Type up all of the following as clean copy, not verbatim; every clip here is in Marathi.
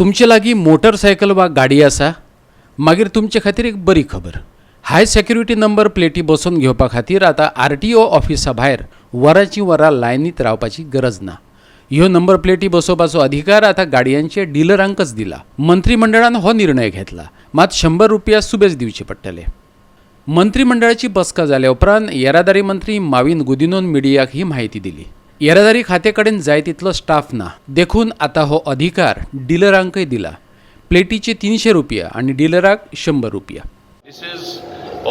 तुमचे लागी मोटरसायकल वा गाडी आसा मागीर तुमचे खातीर एक बरी खबर। हाय सेक्युरिटी नंबर प्लेटी बसोवन घेवपा खातीर आतां RTO ऑफिसा भायर वरांचीं वरां लायनीत रावपाची गरज ना। ह्यो नंबर प्लेटी बसोवपाचो अधिकार आतां गाडयांचे डिलरांकच दिला। मंत्रिमंडळान हो निर्णय घेतला, मात 100 रुपया सुबेज दिवचे पडटले। मंत्रिमंडळाची बसका जाल्या उपरांत येरादारी मंत्री माविन गुदिन्होन मिडियाक ही माहिती दिली। येरादारी खाते कडेन जाय तितलो स्टाफ ना, देखून आतां हो अधिकार डिलरांकय दिला। प्लेटीचे 300 रुपया आणि डिलराक 100 रुपया। This is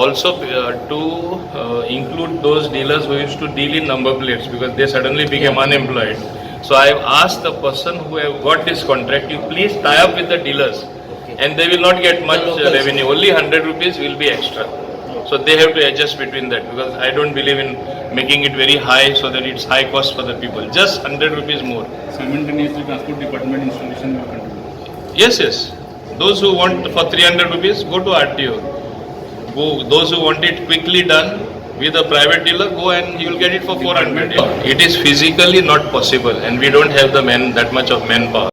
also to include those dealers who used to deal in number plates because they suddenly became unemployed. So I have asked the person who have got this contract, you please tie up with the dealers and they will not get much revenue. Only 100 rupees will be extra. So they have to adjust between that because I don't believe in making it very high so that it's high cost for the people. Just 100 rupees more. Simultaneously, transport department installation will continue. Yes. Those who want for 300 rupees, go to RTO. Those who want it quickly done with a private dealer, go and you will get it for 400. It is physically not possible and we don't have that much of manpower.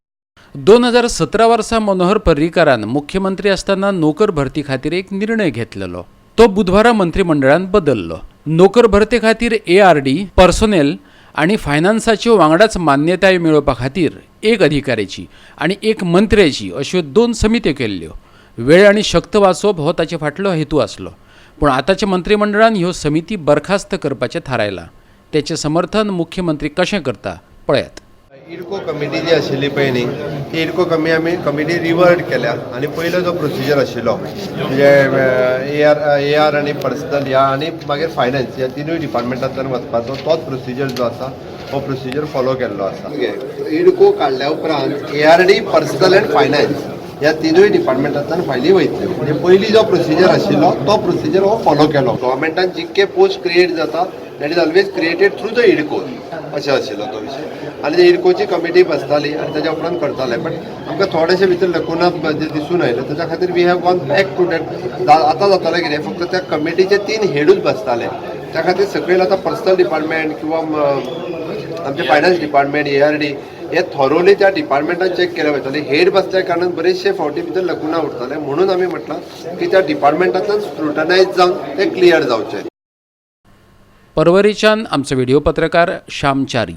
2017 वर्सा मनोहर पर्रीकारान मुख्यमंत्री असताना नोकर भरती खातीर एक निर्णय घेतलेलो। तो बुधवारा मंत्रिमंडळान बदललो। नोकर भरते खातीर ARD, पर्सोनेल आणि फायनान्साच्यो वांगडाच मान्यताय मेळोवपा खातीर एक अधिकाऱ्याची आणि एक मंत्र्याची अश्यो 2 समित्यो केल्ल्यो। वेळ आणि शक्त वाचोवप हो ताचे फाटलो हेतू आसलो, पूण आतांच्या मंत्रिमंडळान ह्यो समिती बरखास्त करपाचें थारायलां। तेचें समर्थन मुख्यमंत्री कशें करता पळयात। इडको कमिटी जी आशिल्ली पळय न्ही, ती इडको कमिटी रिवर्ट केल्या आणि पयलो जो प्रोसिजर आशिल्लो म्हणजे AR आणि पर्सनल ह्या आणि मागीर फायनान्स ह्या तिनूय डिपार्टमेंटांतल्यान वचपाचो तोच प्रोसिजर जो आसा हो प्रोसिजर फॉलो केल्लो आसा। इडको काडल्या उपरांत ARD, पर्सनल एंड फायनान्स ह्या तिनूय डिपार्टमेंटांतल्यान फायली वयतल्यो। म्हणजे पयली जो प्रोसिजर आशिल्लो तो प्रोसिजर हो फॉलो केलो। गव्हर्मेंटान जितके पोस्ट क्रिएट जाता that is always created through the इडको अशें आशिल्लो तो विशय। आणि ते इडकोची कमिटी बसताली आणि त्याच्या उपरांत करताले, पण आमकां थोडेशे भितर लकुना दिसून आयले। त्याच्या खातीर we have gone back to that. आतां जातालें कितें, फक्त त्या कमिटीचे 3 हेडूच बसताले। त्या खातीर सकयल आतां पर्सनल डिपार्टमेंट किंवा आमचे फायनान्स डिपार्टमेंट ARD हे थॉरोली त्या डिपार्टमेंटान चॅक केले वयतले। हेड बसल्या कारणान बरेचशे फावटी भितर लकुना उरताले, म्हणून आमी म्हटलां की त्या डिपार्टमेंटांतल्यान स्क्रुटनायज जावन ते क्लियर जावचे। परवरीच्यान आमचो व्हिडिओ पत्रकार श्याम च्यारी।